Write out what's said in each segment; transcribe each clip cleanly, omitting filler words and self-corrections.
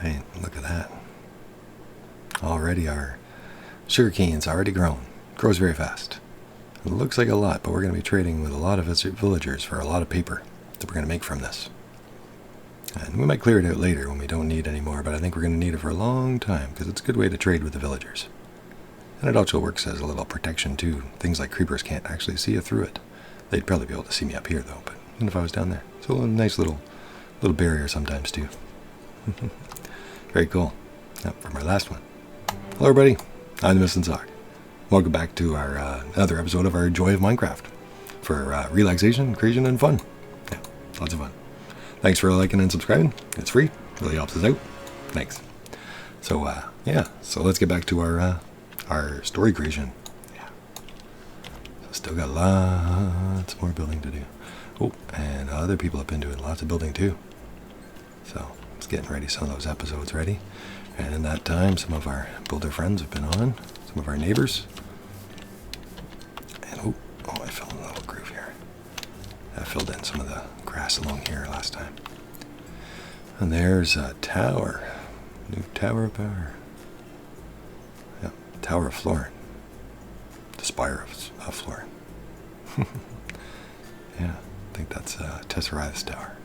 Alright, look at that. Already our sugarcane's already grown. Grows very fast. It looks like a lot, but we're going to be trading with a lot of villagers for a lot of paper that we're going to make from this. And we might clear it out later when we don't need any more, but I think we're going to need it for a long time because it's a good way to trade with the villagers. And it also works as a little protection too. Things like creepers can't actually see you through it. They'd probably be able to see me up here though, but even if I was down there. So a nice little barrier sometimes too. Very cool. Now for my last one. Hello everybody, I'm the Missing Sock. Welcome back to our another episode of our Joy of Minecraft for relaxation, creation, and fun. Yeah, lots of fun. Thanks for liking and subscribing. It's free. Really helps us out. Thanks. So yeah, so let's get back to our story creation. Yeah. So still got lots more building to do. Oh, and other people have been doing lots of building too. So it's getting ready, some of those episodes ready. And in that time, some of our builder friends have been on, some of our neighbors. And oh, I fell in a little groove here. I filled in some of the grass along here last time. And there's a tower. New tower of power. Yeah, Tower of Florin. The Spire of Florin. Yeah, I think that's Tesserath's tower.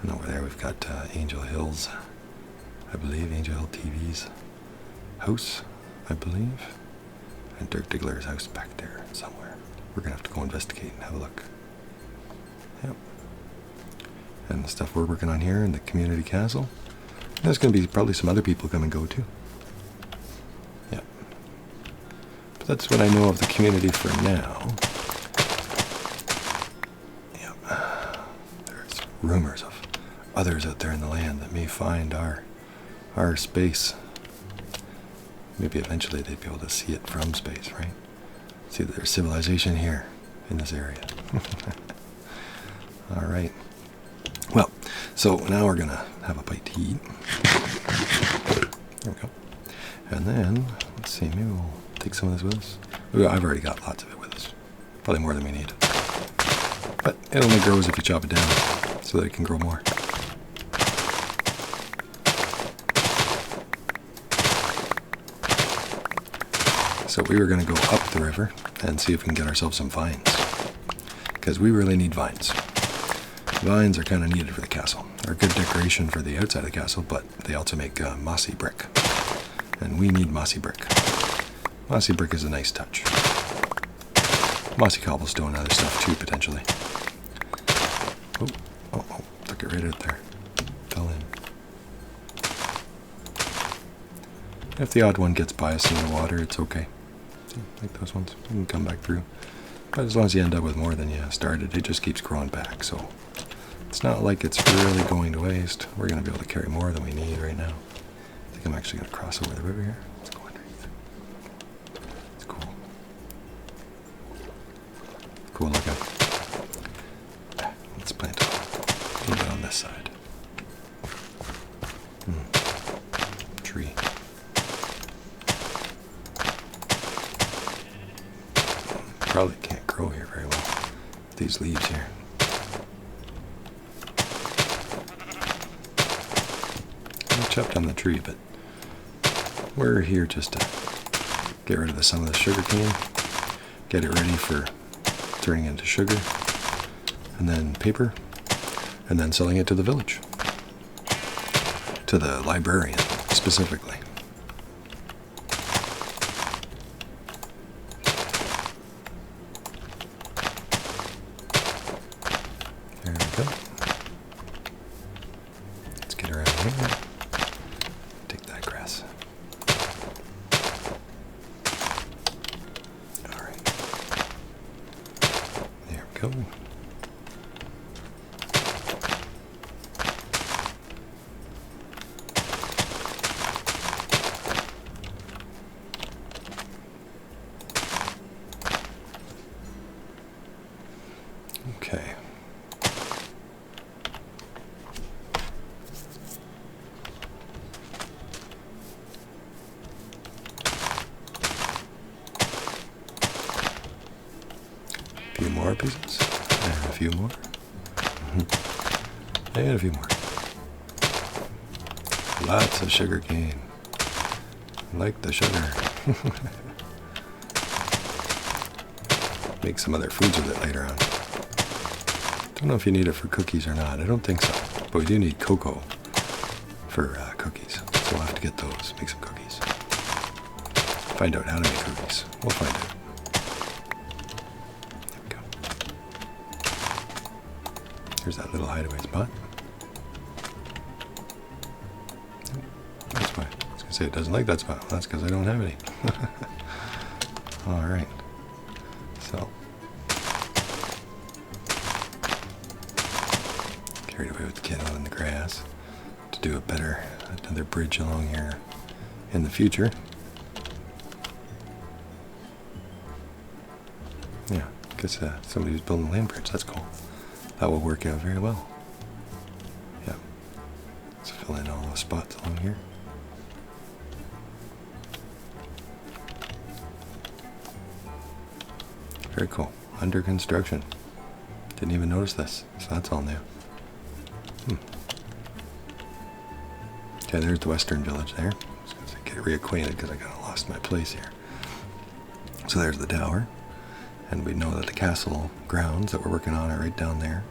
And over there we've got Angel Hills. I believe Angel Hill TV's house, I believe. And Dirk Diggler's house back there somewhere. We're going to have to go investigate and have a look. Yep. And the stuff we're working on here in the community castle. There's going to be probably some other people come and go too. Yep. But that's what I know of the community for now. Yep. There's rumors of others out there in the land that may find our space. Maybe eventually they'd be able to see it from space, right? See that there's civilization here in this area. All right. Well, so now we're gonna have a bite to eat. There we go. And then let's see, maybe we'll take some of this with us. I've already got lots of it with us, probably more than we need. But it only grows if you chop it down, so that it can grow more. So we were going to go up the river and see if we can get ourselves some vines. Because we really need vines. Vines are kind of needed for the castle. They're a good decoration for the outside of the castle, but they also make mossy brick. And we need mossy brick. Mossy brick is a nice touch. Mossy cobblestone and other stuff too, potentially. Oh, took it right out there. Fell in. If the odd one gets by us in the water, it's okay. Like those ones, you can come back through. But as long as you end up with more than you started, it just keeps growing back. So it's not like it's really going to waste. We're going to be able to carry more than we need right now. I think I'm actually going to cross over the river here. Let's go underneath. It's cool. Cool looking. Let's plant a little bit on this side. Tree. Probably can't grow here very well. These leaves here. I chopped down the tree, but we're here just to get rid of some of the sugar cane, get it ready for turning into sugar, and then paper, and then selling it to the village, to the librarian specifically. There we go. Let's get around here. Take that grass. All right. There we go. Okay. A few more pieces, and a few more, and a few more. Lots of sugar cane. Like the sugar. Make some other foods with it later on. Don't know if you need it for cookies or not. I don't think so. But we do need cocoa for cookies. So we'll have to get those. Make some cookies. Find out how to make cookies. We'll find out. There we go. Here's that little hideaway spot. That's why. I was going to say it doesn't like that spot. Well, that's because I don't have any. Alright. So. Carried away with the kid out in the grass to do another bridge along here in the future. Yeah, I guess somebody was building a land bridge. That's cool. That will work out very well. Yeah. Let's fill in all those spots along here. Very cool. Under construction. Didn't even notice this. So that's all new. Okay, there's the western village there. I was going to say get reacquainted because I kind of lost my place here. So there's the tower. And we know that the castle grounds that we're working on are right down there.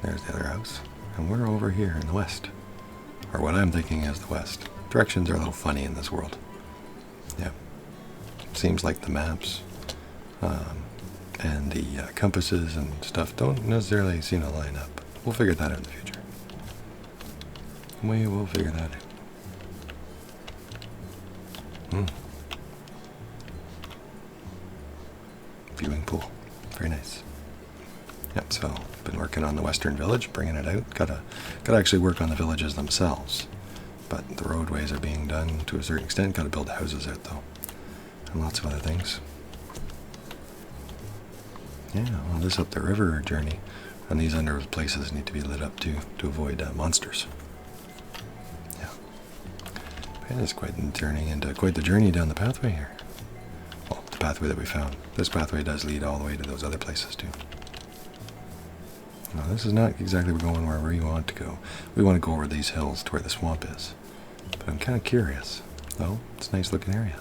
There's the other house. And we're over here in the west. Or what I'm thinking is the west. Directions are a little funny in this world. Yeah. Seems like the maps and the compasses and stuff don't necessarily seem to line up. We'll figure that out in the future. We will figure that out. Viewing pool. Very nice. Yep, so been working on the western village, bringing it out. Gotta actually work on the villages themselves. But the roadways are being done to a certain extent. Gotta build houses out though. And lots of other things. Yeah, well, this up the river journey. And these under places need to be lit up too, to avoid monsters. Yeah. And it's turning into quite the journey down the pathway here. Well, the pathway that we found. This pathway does lead all the way to those other places too. Now, this is not exactly going where we want to go. We want to go over these hills to where the swamp is. But I'm kind of curious. Though, it's a nice looking area.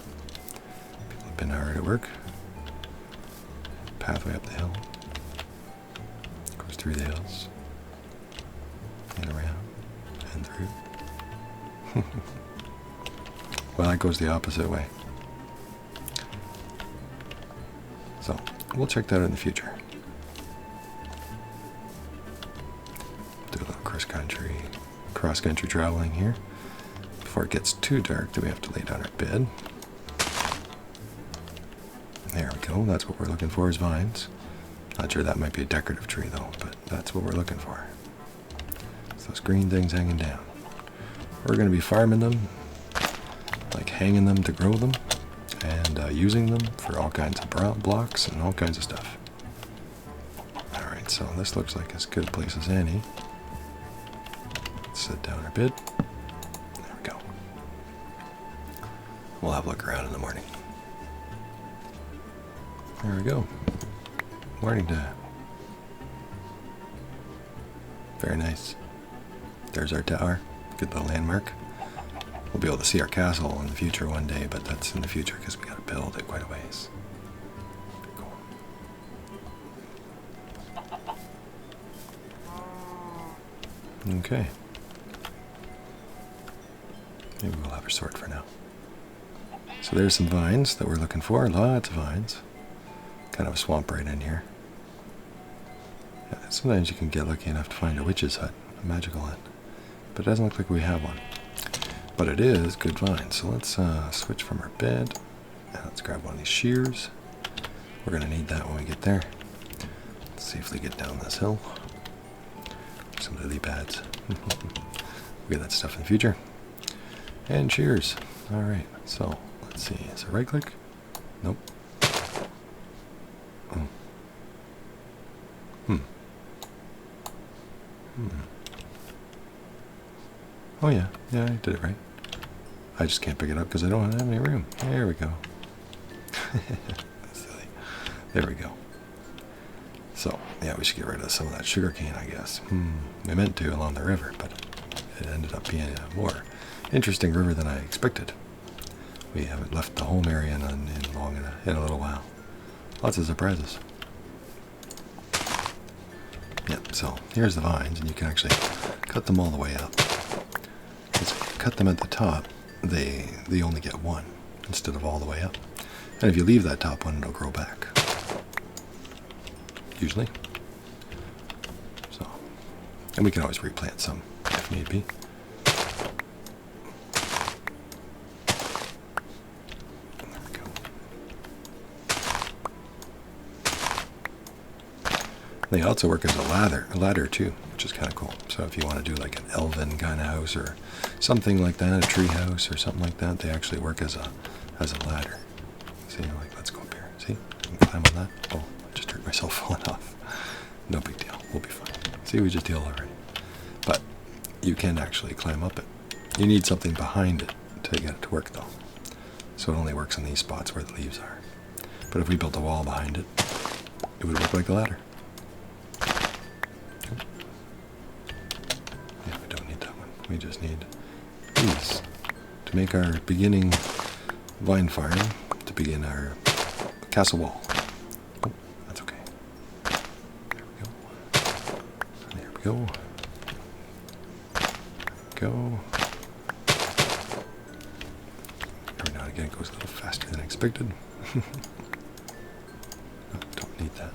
People have been hard at work. Pathway up the hill. Goes through the hills. And around. And through. Well, that goes the opposite way. So, we'll check that out in the future. Do a little cross-country traveling here. Before it gets too dark, do we have to lay down our bed? There we go. That's what we're looking for is vines. Not sure that might be a decorative tree though, but that's what we're looking for. It's those green things hanging down. We're going to be farming them, like hanging them to grow them, and using them for all kinds of blocks and all kinds of stuff. Alright, so this looks like as good a place as any. Let's sit down our bed. There we go. We'll have a look around in the morning. There we go. Morning time. Very nice. There's our tower. Good little landmark. We'll be able to see our castle in the future one day, but that's in the future because we got to build it quite a ways. Cool. Okay. Maybe we'll have her sort for now. So there's some vines that we're looking for. Lots of vines. Kind of a swamp right in here. Yeah, sometimes you can get lucky enough to find a witch's hut, a magical hut. But it doesn't look like we have one. But it is good vines. So let's switch from our bed. And let's grab one of these shears. We're going to need that when we get there. Let's safely get down this hill. Some lily pads. We'll get that stuff in the future. And shears. Alright, so let's see. Is it right click? Nope. Oh yeah, I did it right. I just can't pick it up because I don't have any room. There we go. That's silly. There we go. So, yeah, we should get rid of some of that sugar cane, I guess. We meant to along the river, but it ended up being more interesting river than I expected. We haven't left the home area in a little while. Lots of surprises. Yep, so here's the vines, and you can actually cut them all the way up. Because if you cut them at the top, they only get one instead of all the way up. And if you leave that top one, it'll grow back. Usually. So, and we can always replant some if need be. There we go. They also work as a ladder too, which is kind of cool. So if you want to do like an elven kind of house or something like that, a tree house or something like that, they actually work as a ladder. See, like, let's go up here. See, I can climb on that. Oh, I just hurt myself falling off. No big deal. We'll be fine. See, we just healed already. But you can actually climb up it. You need something behind it to get it to work, though. So it only works in these spots where the leaves are. But if we built a wall behind it, it would work like a ladder. Yeah, we don't need that one. We just need these to make our beginning vine farm, to begin our castle wall. Oh, that's okay. There we go. There we go. Go. Every now and again it goes a little faster than expected. No, don't need that.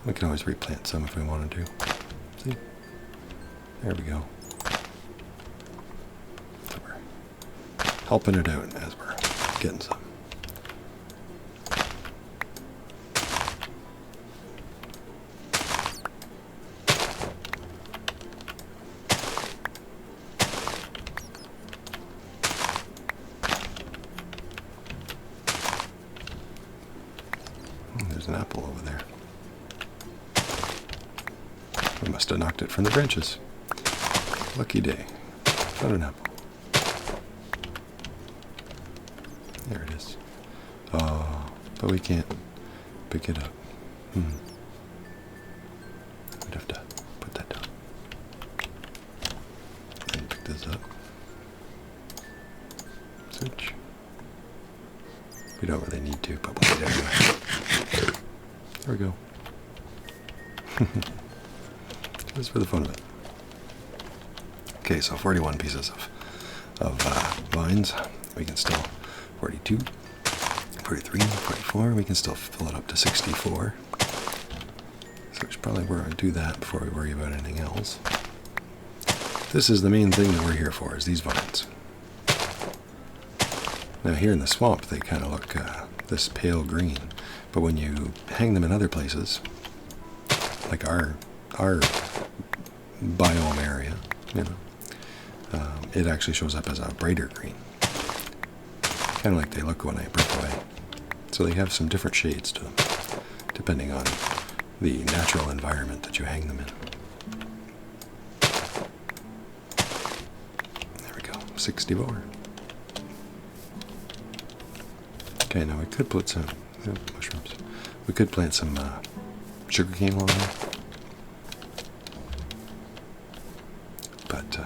We can always replant some if we wanted to. See? There we go. So we're helping it out as we're getting some. There's an apple over there. We must have knocked it from the branches. Lucky day. Found an apple. There it is. Oh, but we can't pick it up. We'd have to put that down. And pick this up. Switch. We don't really need to, but we'll do it anyway. There we go. Just for the fun of it. Okay, so 41 pieces of vines. We can still 42, 43, 44. We can still fill it up to 64. So we should probably do that before we worry about anything else. This is the main thing that we're here for, is these vines. Now here in the swamp, they kind of look this pale green. But when you hang them in other places, like our biome area, it actually shows up as a brighter green. Kind of like they look when I break away. So they have some different shades to them, depending on the natural environment that you hang them in. There we go, 64. Okay, now we could put some mushrooms. We could plant some sugarcane along there. But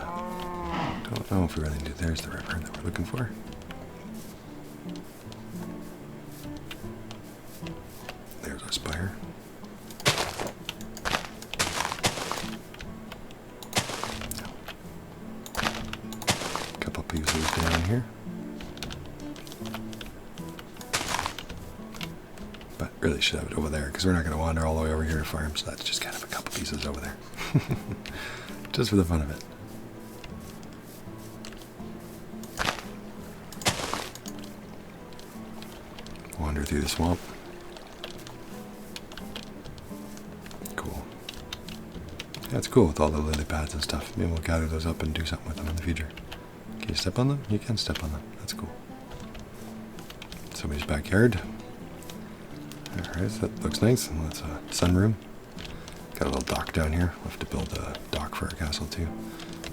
don't know if we really need. There's the river that we're looking for. There's our spire. A couple pieces down here. But really should have it over there because we're not going to wander all the way over here to farm, so that's just kind of a couple pieces over there. Just for the fun of it. Wander through the swamp. Cool. That's cool with all the lily pads and stuff. Maybe we'll gather those up and do something with them in the future. Can you step on them? You can step on them. That's cool. Somebody's backyard. Alright, so that looks nice. And that's a sunroom. Got a little dock down here. We'll have to build a dock for our castle too.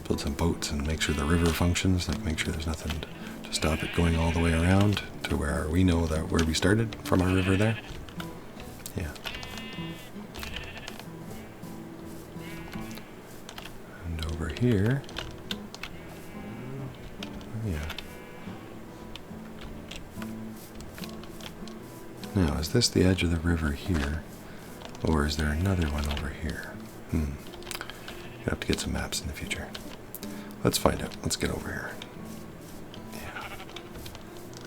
Build some boats and make sure the river functions. Like make sure there's nothing to stop it going all the way around to where we know that where we started from our river there. Yeah. And over here, Now, is this the edge of the river here? Or is there another one over here? You have to get some maps in the future. Let's find out. Let's get over here. Yeah.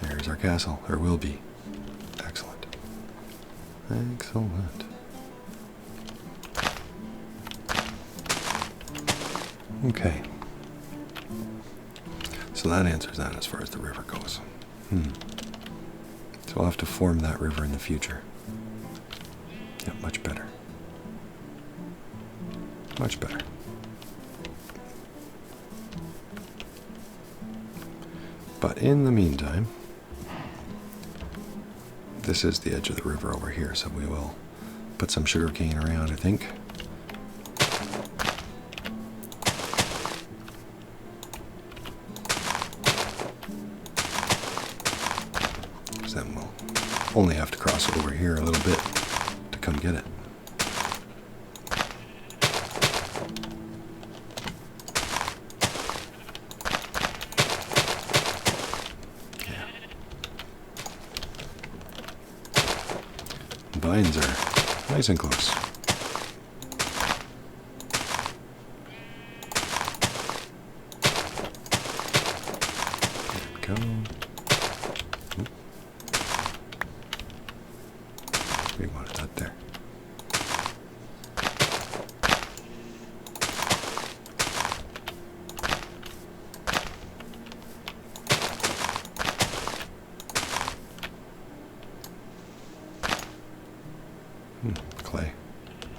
There's our castle, or will be. Excellent. Excellent. Okay. So that answers that as far as the river goes. So I'll have to form that river in the future. Yeah, much better. Much better. But in the meantime, this is the edge of the river over here, so we will put some sugarcane around, I think. Because then we'll only have to cross it over here a little bit to come get it. Vines are nice and close. There we go. We wanted that there. Clay.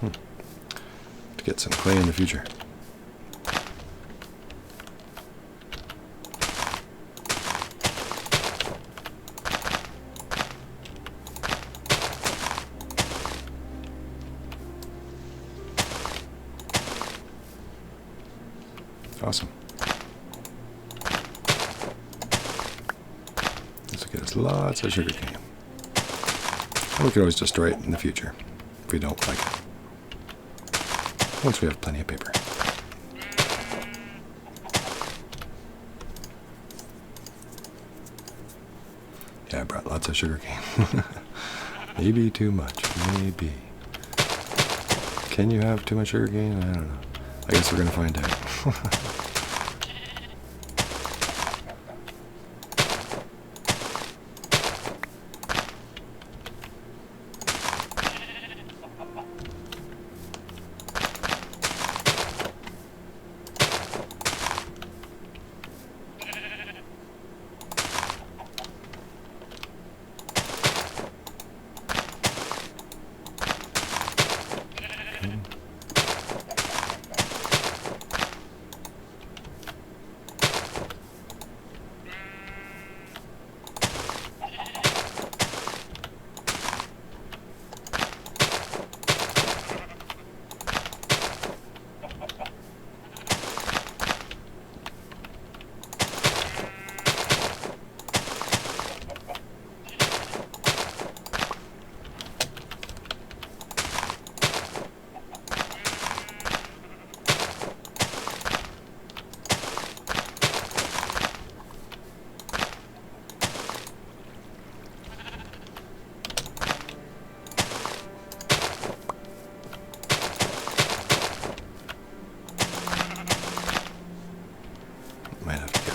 To get some clay in the future. Awesome. This will get us lots of sugar cane. And we can always destroy it in the future if we don't like it. Once we have plenty of paper. Yeah, I brought lots of sugar cane. Maybe too much. Maybe. Can you have too much sugar cane? I don't know. I guess we're going to find out.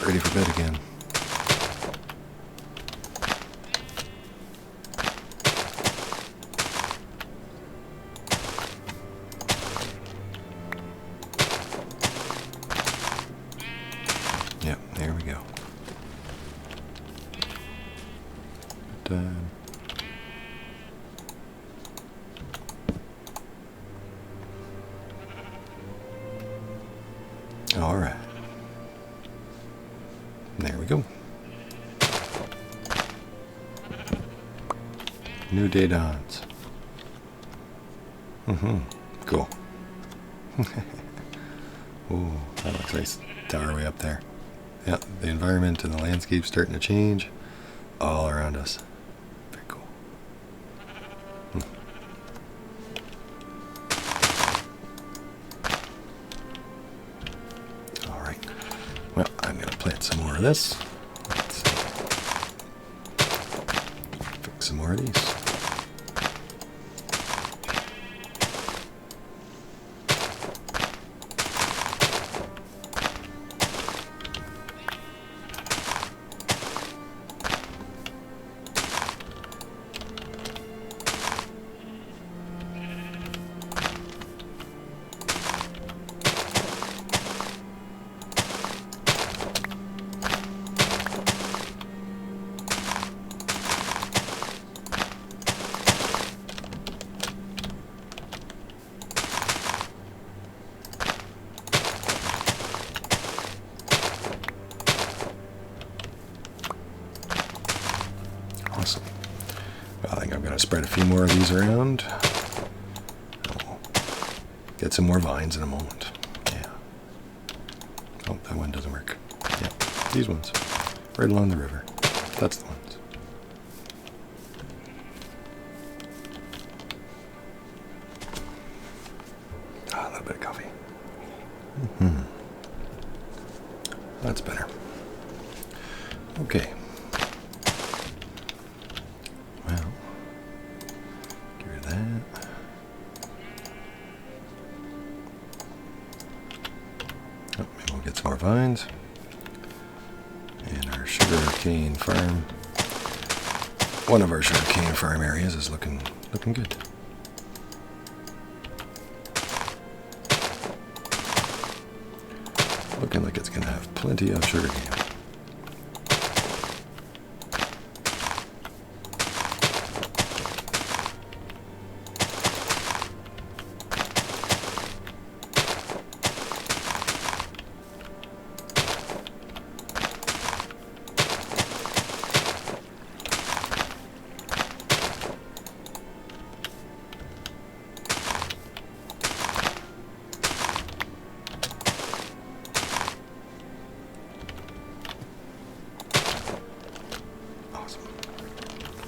Ready for bed again. Yep, there we go. Done. All right. There we go. New day dawns. Cool. Oh, that looks nice. Tower way up there. Yeah, the environment and the landscape starting to change all around us. Very cool. All right. Well, I'm going to plant some more of this. Let's see. Fix some more of these. Awesome. Well, I think I'm going to spread a few more of these around. I'll get some more vines in a moment. Yeah. Oh, that one doesn't work. Yeah, these ones. Right along the river. That's the ones. Ah, a little bit of coffee. Mm-hmm. That's better. Okay. Well, get rid of that. Oh, maybe we'll get some more vines. And our sugarcane farm, one of our sugarcane farm areas is looking good. Looking like it's going to have plenty of sugarcane.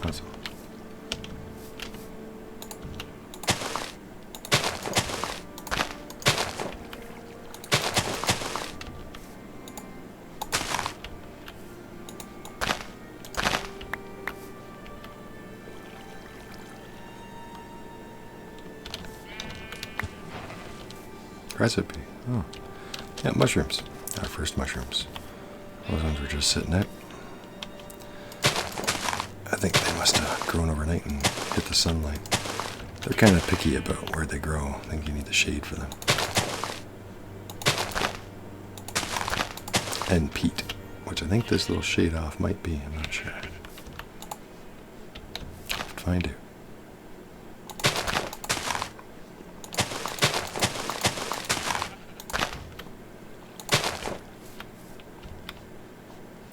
Awesome. Recipe. Oh. Yeah, mushrooms. Our first mushrooms. Those ones were just sitting out. I think they must have grown overnight and hit the sunlight. They're kind of picky about where they grow. I think you need the shade for them. And peat, which I think this little shade off might be. I'm not sure. Find out.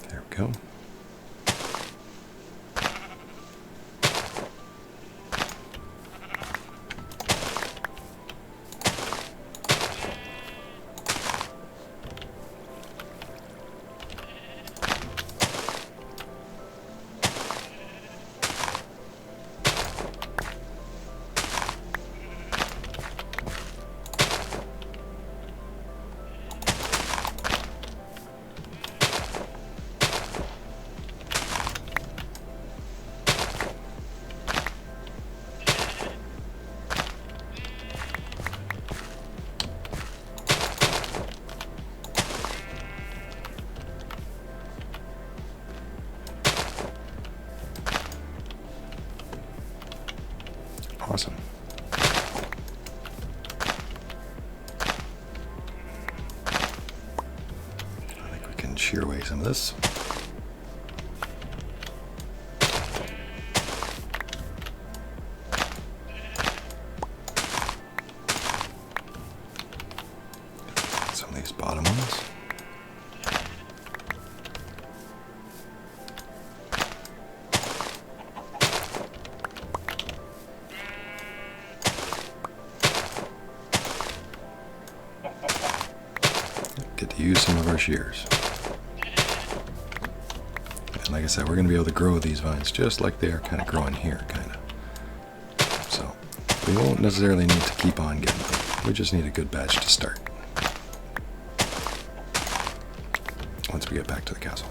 There we go. Awesome. I think we can shear away some of this. Some of these bottom ones. Get to use some of our shears. And like I said, we're going to be able to grow these vines just like they are kind of growing here, kind of. So we won't necessarily need to keep on getting them. We just need a good batch to start. Once we get back to the castle.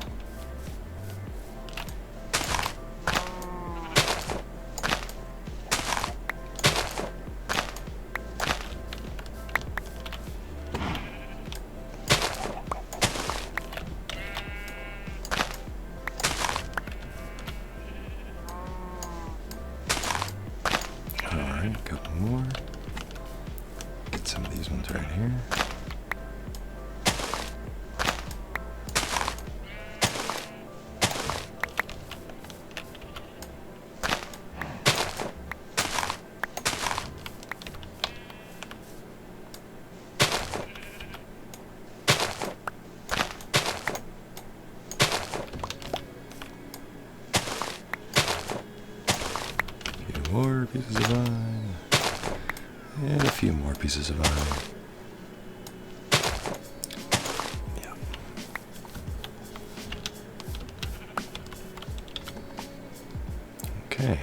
Alright, a couple more. Get some of these ones right here. more pieces of vine. And a few more pieces of vine. Yeah. Okay.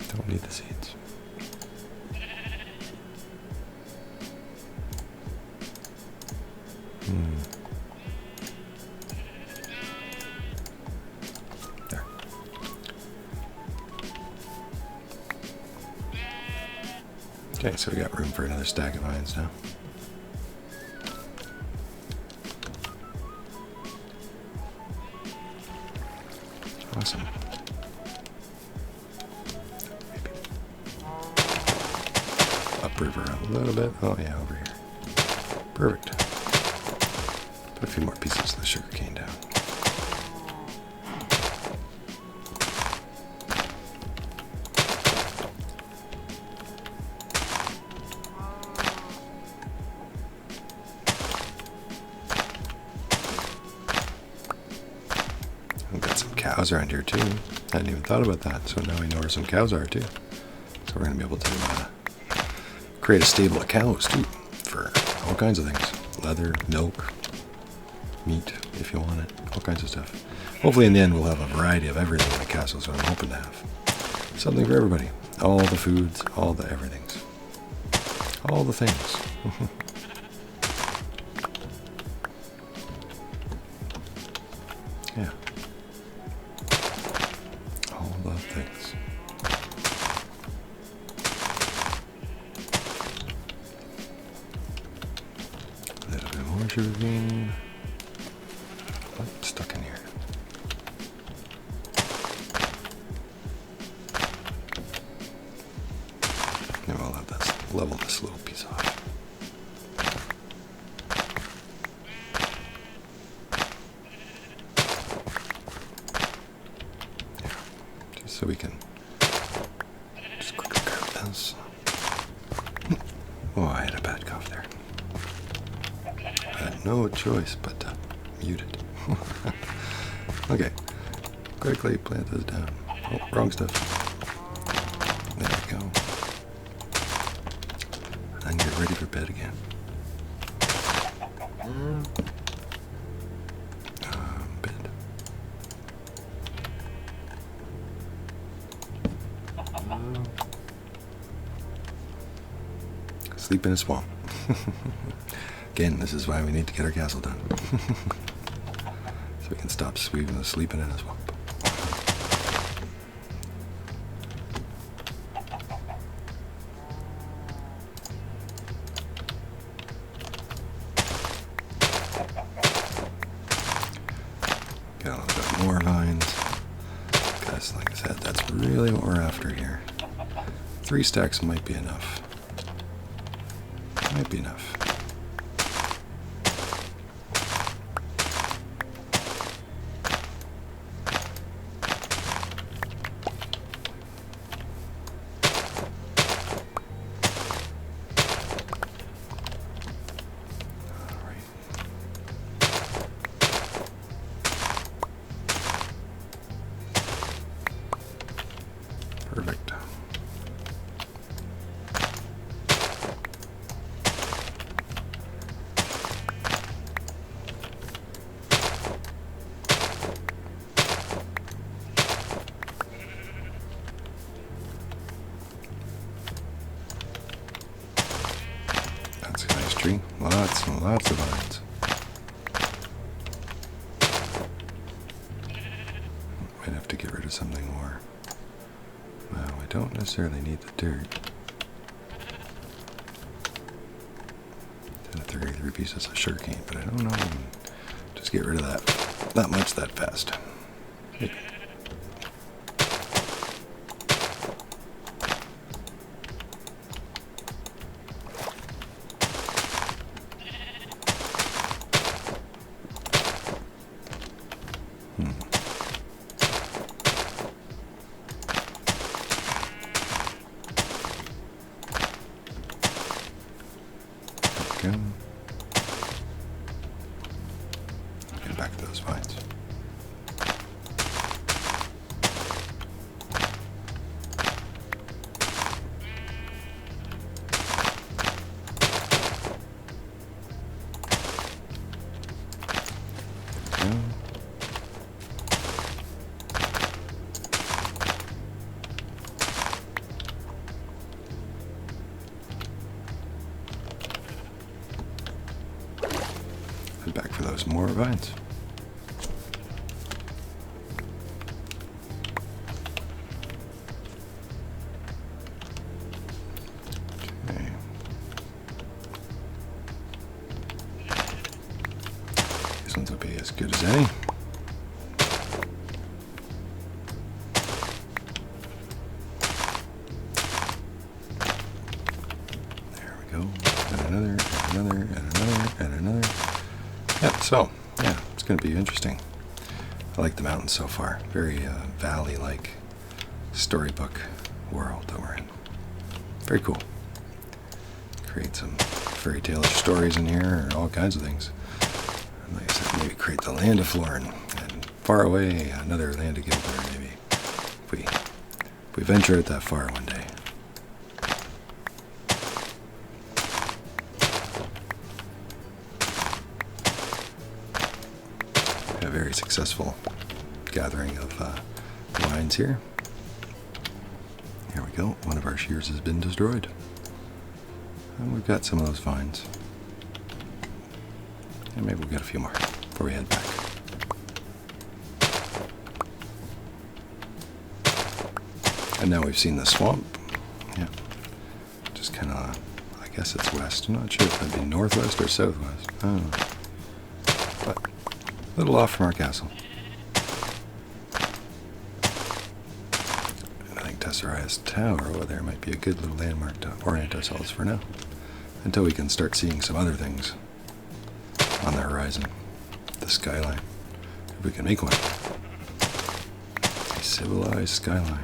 Don't need the seeds. There. Okay, so we got room for another stack of vines now. Awesome. Maybe upriver a little bit. Oh yeah, over here. Perfect. Put a few more pieces of the sugarcane down. We've got some cows around here too. I hadn't even thought about that, so now we know where some cows are too. So we're going to be able to create a stable of cows too, for all kinds of things. Leather, milk, meat, if you want it, all kinds of stuff. Hopefully in the end we'll have a variety of everything in the castle, so I'm hoping to have something for everybody. All the foods, all the everythings. All the things. Yeah. All the things. A little bit more sugarcane. Oh, stuck in here. Now I'll have that level this little piece off. So we can just quickly grab this. Oh, I had a bad cough there. I had no choice but to mute it. Okay, quickly plant this down. Oh, wrong stuff. There we go. And get ready for bed again. Bed. Sleep in a swamp. Again, this is why we need to get our castle done. So we can stop sleeping in a swamp. Got a little bit more vines. Because, like I said, that's really what we're after here. 3 stacks might be enough. Might be enough. Perfect. That's a nice tree. Lots and lots of vines. Might have to get rid of something more. Well, I don't necessarily need the dirt. 33 pieces of sugarcane, but I don't know if I can just get rid of that much that fast. Maybe. Get back to those vines. we go. Head back for those more vines. As good as any. There we go. And another, and another, and another, and another. Yeah, so, yeah, it's going to be interesting. I like the mountains so far. Very valley-like storybook world that we're in. Very cool. Create some fairy tale-ish stories in here, or all kinds of things. Like I said, maybe create the land of Florin, and far away, another land of Gilbert, maybe. If we venture out that far one day. A very successful gathering of vines here. Here we go. One of our shears has been destroyed. And we've got some of those vines. And maybe we'll get a few more before we head back. And now we've seen the swamp. Yeah. Just kind of, I guess it's west. I'm not sure if that'd be northwest or southwest. I don't know. But a little off from our castle. And I think Tesseraya's Tower over there might be a good little landmark to orient ourselves for now. Until we can start seeing some other things on the horizon, the skyline, if we can make one. A civilized skyline,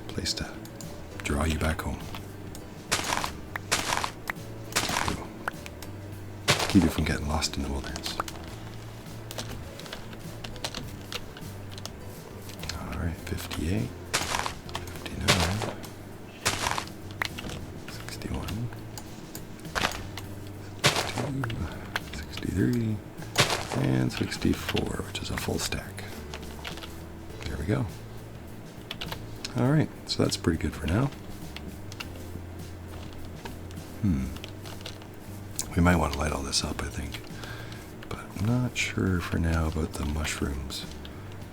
place to draw you back home. Keep you from getting lost in the wilderness. All right, 58, 59, 61, 62. 63 and 64, which is a full stack. There we go. Alright, so that's pretty good for now. We might want to light all this up, I think. But I'm not sure for now about the mushrooms.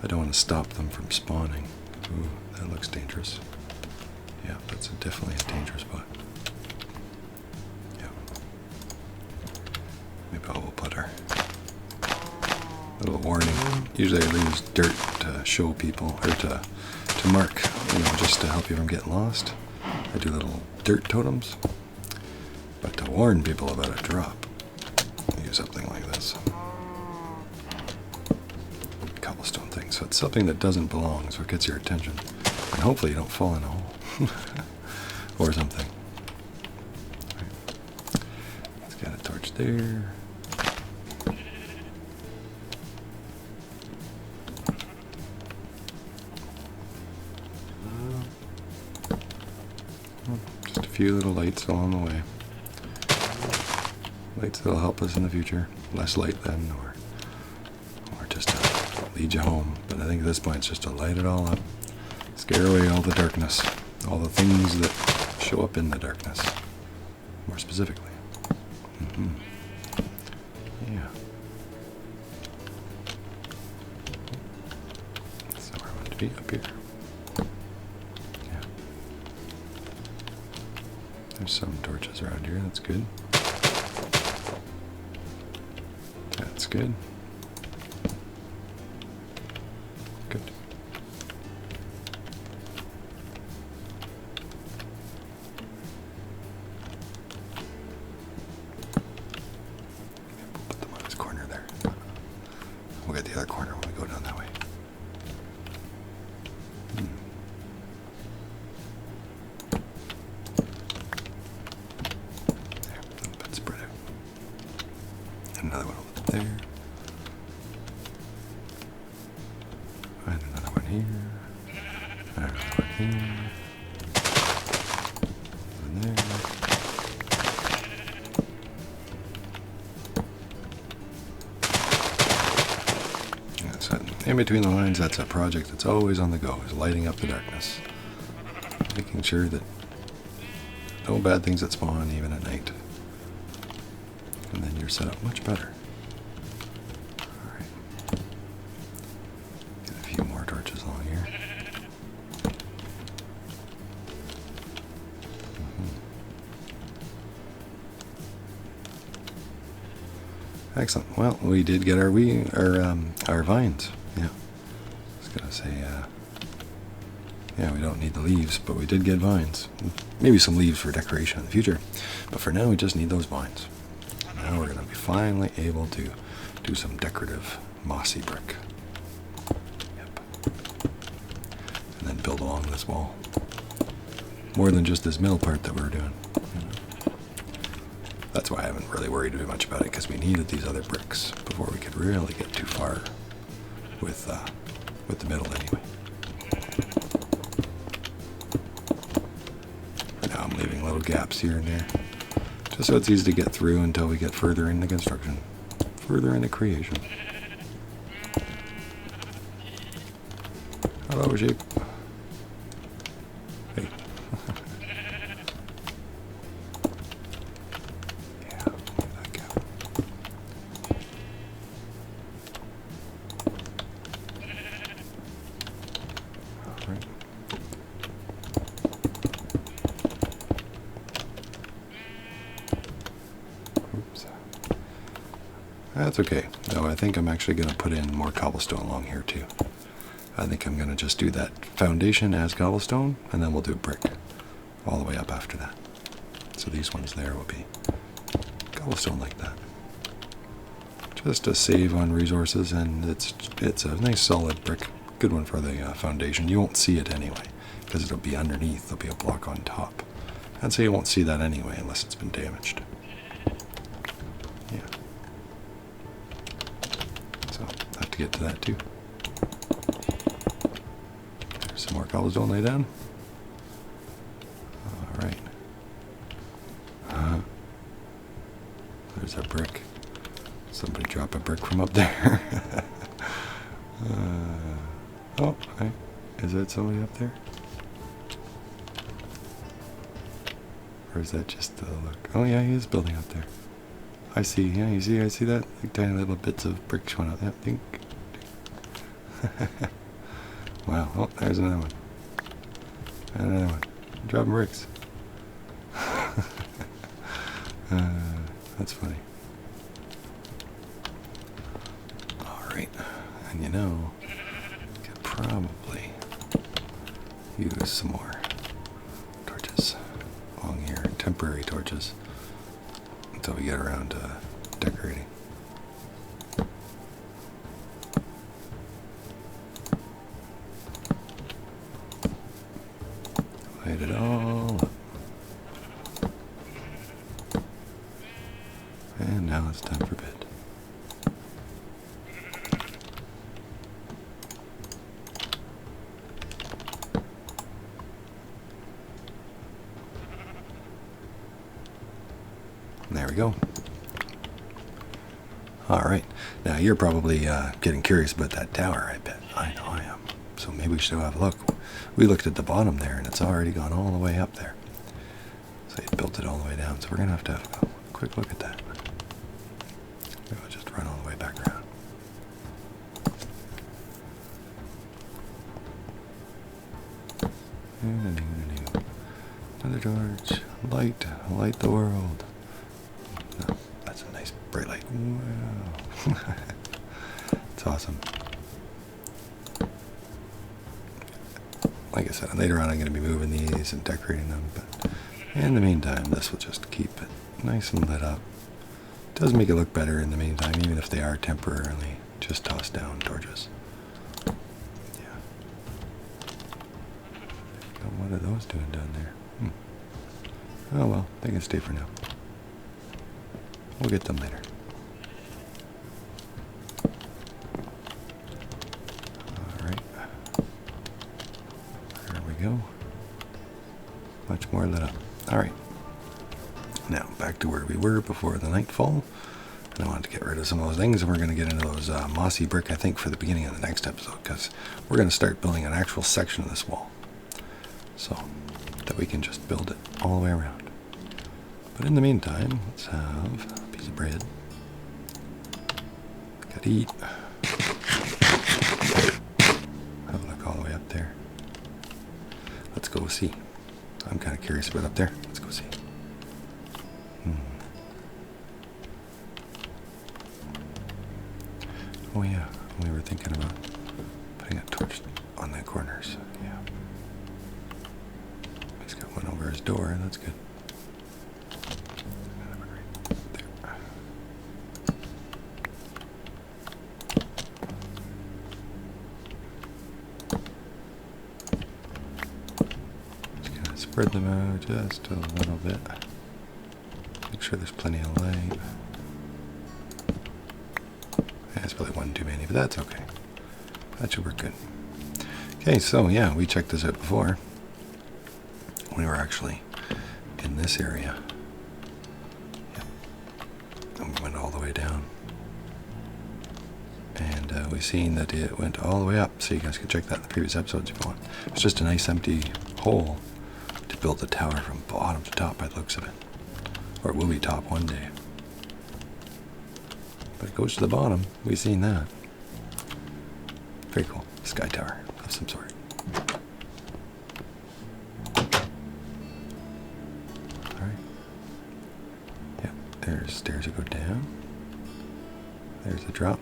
I don't want to stop them from spawning. Ooh, that looks dangerous. Yeah, that's definitely a dangerous spot. Maybe I will put our little warning. Usually I use dirt to show people, or to mark, just to help you from getting lost. I do little dirt totems. But to warn people about a drop, I use something like this. Cobblestone thing. So it's something that doesn't belong, so it gets your attention. And hopefully you don't fall in a hole. Or something. Right. Let's get a torch there. Just a few little lights along the way. Lights that'll help us in the future. Less light then, or just to lead you home. But I think at this point it's just to light it all up. Scare away all the darkness. All the things that show up in the darkness. More specifically. Yeah. So we're going to be up here. Yeah. There's some torches around here. That's good. That's good. Good. We'll put them on this corner there. We'll get the other corner when we go down that way. There, a little bit spread out. Another one over there. And another one here. And another one here. And there. In between the lines, that's a project that's always on the go, is lighting up the darkness. Making sure that no bad things that spawn even at night. And then you're set up much better. Alright. Get a few more torches along here. Excellent. Well, we did get our vines. Yeah. I was gonna say, yeah, we don't need the leaves, but we did get vines. Maybe some leaves for decoration in the future. But for now, we just need those vines. Now we're gonna be finally able to do some decorative mossy brick. Yep. And then build along this wall. More than just this middle part that we're doing. That's why I haven't really worried too much about it, because we needed these other bricks before we could really get too far with the middle anyway. For now I'm leaving little gaps here and there, just so it's easy to get through until we get further into construction, further into creation. Hello, sheep. Hey. That's okay. No, I think I'm actually going to put in more cobblestone along here too. I think I'm going to just do that foundation as cobblestone, and then we'll do brick all the way up after that. So these ones there will be cobblestone like that. Just to save on resources, and it's a nice solid brick. Good one for the foundation. You won't see it anyway, because it'll be underneath. There'll be a block on top. And so you won't see that anyway unless it's been damaged. Yeah. So I have to get to that too. There's some more cobblestone laid down. Alright. There's a brick. Somebody drop a brick from up there. Oh, hey. Is that somebody up there? Or is that just the look? Oh yeah, he is building up there. I see, yeah, I see that? Like tiny little bits of brick showing up. Yeah, think. Wow, oh, there's another one. And another one. Dropping bricks. That's funny. Alright, and you know, I could probably use some more torches along here, temporary torches, until we get around to decorating. Light it all up. And now it's time for bed. There we go. Alright, now you're probably getting curious about that tower, I bet. I know I am. So maybe we should have a look. We looked at the bottom there and it's already gone all the way up there. So you built it all the way down. So we're going to have a quick look at that. Maybe I'll just run all the way back around. Another torch. Light the world. No, that's a nice bright light. Wow. It's awesome. Like I said, later on I'm going to be moving these and decorating them, but in the meantime, this will just keep it nice and lit up. It does make it look better in the meantime, even if they are temporarily just tossed down torches. Yeah. What are those doing down there? Oh well, they can stay for now. We'll get them later. Alright. There we go. Much more lit up. Alright. Now, back to where we were before the nightfall. And I wanted to get rid of some of those things, and we're going to get into those Mossy Brick, I think, for the beginning of the next episode, because we're going to start building an actual section of this wall. So that we can just build it all the way around. But in the meantime, let's have a piece of bread. Gotta eat. Have a look all the way up there. Let's go see. I'm kind of curious about up there. Let's go see. Oh yeah, we were thinking about putting a torch on the corners. Yeah. He's got one over his door, that's good. Just gonna spread them out just a little bit. Make sure there's plenty of light. That's probably one too many, but that's okay. That should work good. Okay, so yeah, we checked this out before. We were actually in this area. Yep. And we went all the way down. And we've seen that it went all the way up, so you guys can check that in the previous episodes if you want. It's just a nice empty hole to build the tower from bottom to top by the looks of it. Or it will be top one day. But it goes to the bottom. We've seen that. Very cool. Sky tower of some sort. Alright. Yep, there's stairs that go down. There's a drop.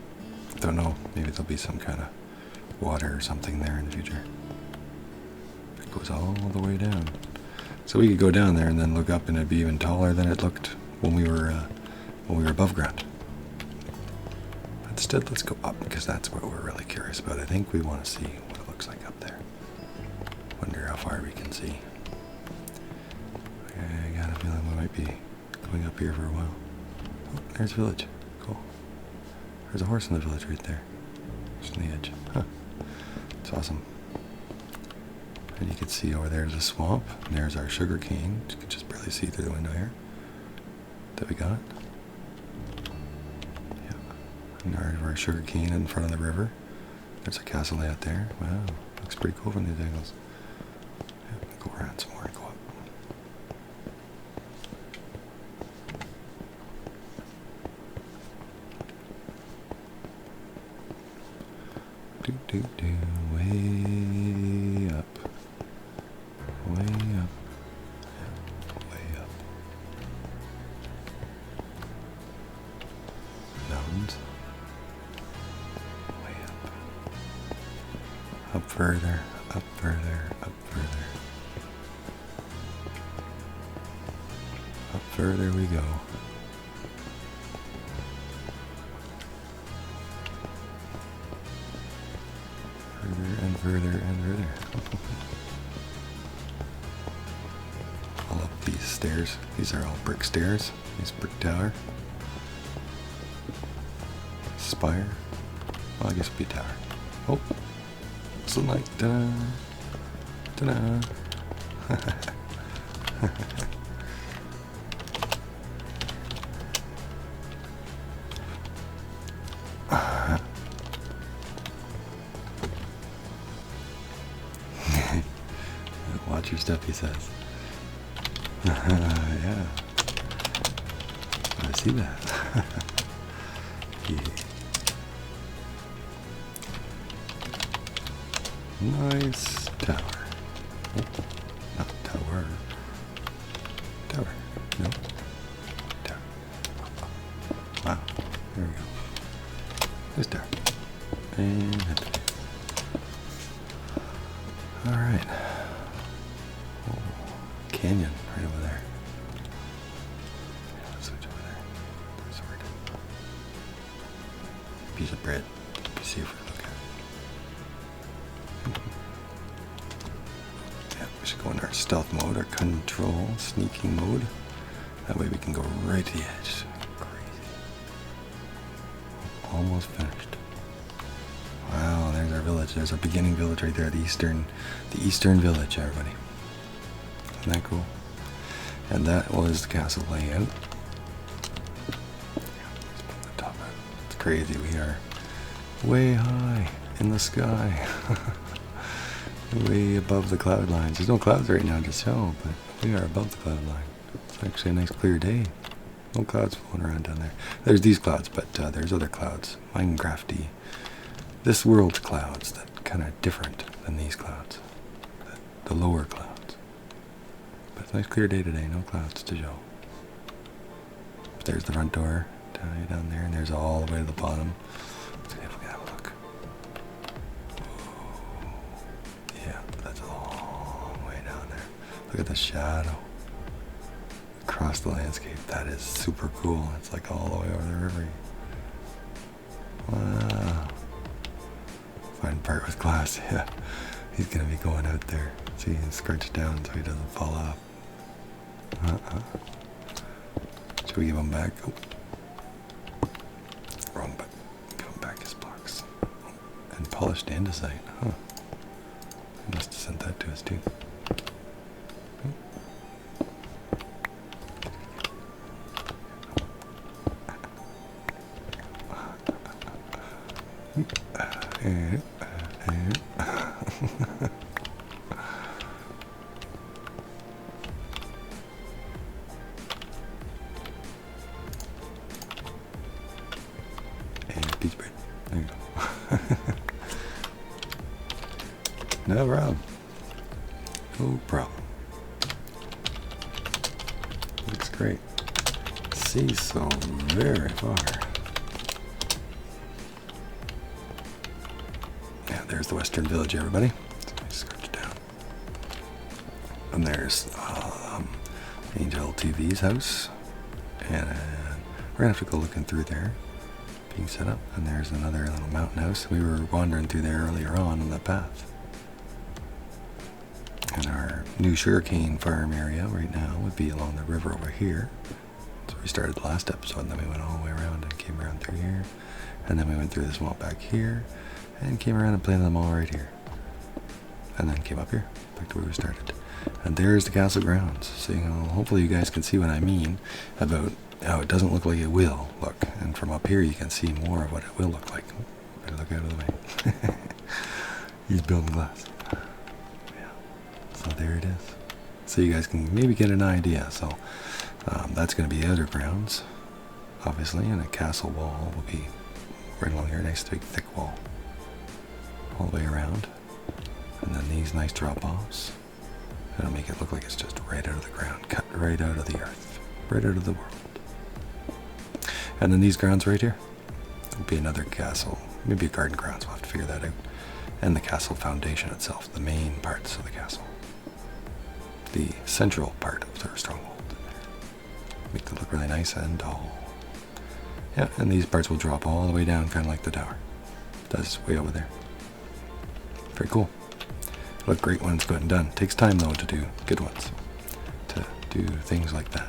Don't know, maybe there'll be some kind of water or something there in the future. It goes all the way down. So we could go down there and then look up and it'd be even taller than it looked when we were above ground. Instead, let's go up, because that's what we're really curious about. I think we want to see what it looks like up there. Wonder how far we can see. I got a feeling we might be going up here for a while. Oh, there's village. Cool. There's a horse in the village right there. Just on the edge. Huh. It's awesome. And you can see over there the swamp. And there's our sugar cane. You can just barely see through the window here. That we got. And there's our sugar cane in front of the river. There's a castle layout there. Wow, looks pretty cool from these angles. Yeah, go around some more and go up. Way up. Way up. Yeah, way up. Mountains. Up further, up further, up further. Up further we go. Further and further and further. All up these stairs. These are all brick stairs. These brick tower. Spire. Well, I guess it'd be tower. Oh. So like, ta-da, ta-da. Watch your step, he says. Yeah. I see that. Yeah. Nice tower. Oh, not tower. Tower. No. Tower. Wow. There we go. There's tower. And alright. Oh, canyon right over there. Yeah, let's switch over there. Sword. Piece of bread. See if we look at it. Yeah, we should go in our stealth mode, our control, sneaking mode. That way we can go right to the edge. Crazy. Almost finished. Wow, there's our village. There's our beginning village right there, the eastern village, everybody. Isn't that cool? And that was the castle layout. crazy. We are way high in the sky. Way above the cloud lines. There's no clouds right now to show, but we are above the cloud line. It's actually a nice clear day. No clouds floating around down there. There's these clouds, but there's other clouds. Minecrafty. This world's clouds that kind of different than these clouds. The lower clouds. But it's a nice clear day today. No clouds to show. But there's the front door down there, and there's all the way to the bottom. Let's see if we can have a look. Yeah, that's a long way down there. Look at the shadow across the landscape. That is super cool. It's like all the way over the river. Wow. Fine part with glass. Yeah, he's gonna be going out there. See, he's scratched down so he doesn't fall off. Should we give him back? Oh. Wrong button. Give him back his blocks. And polished andesite. Huh. I must have sent that to us too. Peach bread. There you go. No problem. No problem. Looks great. See so very far. Yeah, there's the Western Village, everybody. Let me scratch down. And there's Angel TV's house. And we're going to have to go looking through there. Being set up, and there's another little mountain house. We were wandering through there earlier on the path. And our new sugarcane farm area right now would be along the river over here. So we started the last episode, and then we went all the way around and came around through here. And then we went through this wall back here, and came around and planted them all right here. And then came up here, back to where we started. And there's the castle grounds. So hopefully you guys can see what I mean about how it doesn't look like it will look. And from up here you can see more of what it will look like. Better look out of the way. He's building glass. Yeah. So there it is. So you guys can maybe get an idea. So that's going to be outer grounds, obviously, and a castle wall will be right along here, nice big thick wall. All the way around. And then these nice drop-offs. That'll make it look like it's just right out of the ground, cut right out of the earth, right out of the world. And then these grounds right here will be another castle, maybe a garden grounds, we'll have to figure that out. And the castle foundation itself, the main parts of the castle. The central part of their stronghold. Make it look really nice and tall. Yeah, and these parts will drop all the way down, kind of like the tower. That's way over there. Very cool. Look great when it's good and done. Takes time though to do good ones. To do things like that.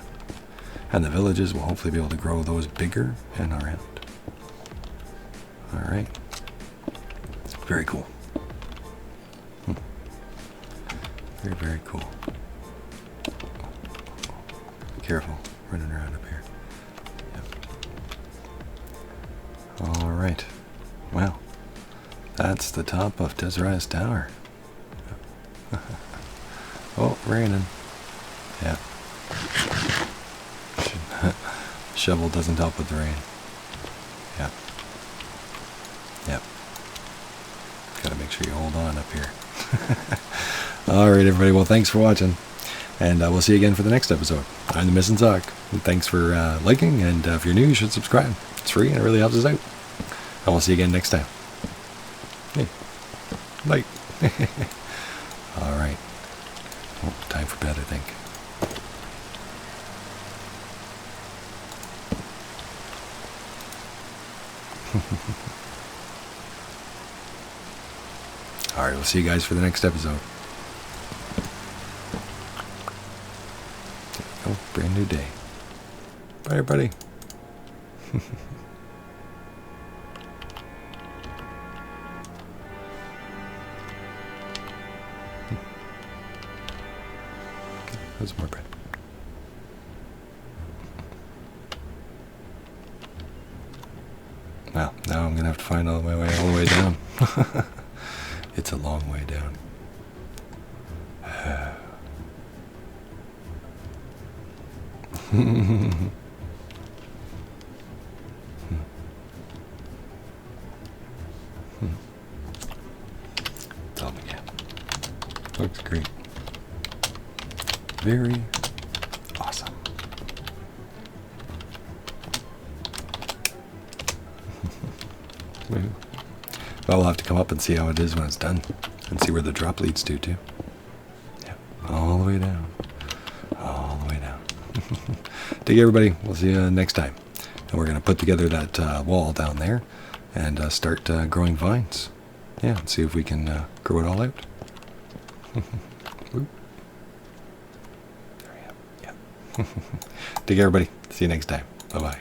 And the villages will hopefully be able to grow those bigger and around. Alright. Very cool. Very, very cool. Be careful running around up here. Yep. Alright. Wow. That's the top of Desirai's Tower. Oh, raining. Yeah. Shovel doesn't help with the rain. Yeah. Yep. Gotta make sure you hold on up here. Alright, everybody. Well, thanks for watching. And we'll see you again for the next episode. I'm the Missing Sock. And thanks for liking. And if you're new, you should subscribe. It's free and it really helps us out. And we'll see you again next time. Hey. Bye. Alright. Oh, time for bed, I think. Alright, we'll see you guys for the next episode. Oh, brand new day. Bye, everybody. There's more bread. Wow. Now I'm going to have to find my way all the way down. It's a long way down. Tell me again. Looks great. Very awesome. Well, we'll have to come up and see how it is when it's done, and see where the drop leads to, too. Yeah, all the way down. All the way down. Take care, everybody. We'll see you next time. And we're going to put together that wall down there and start growing vines. Yeah, and see if we can grow it all out. There we go. Yeah. Take care, everybody. See you next time. Bye-bye.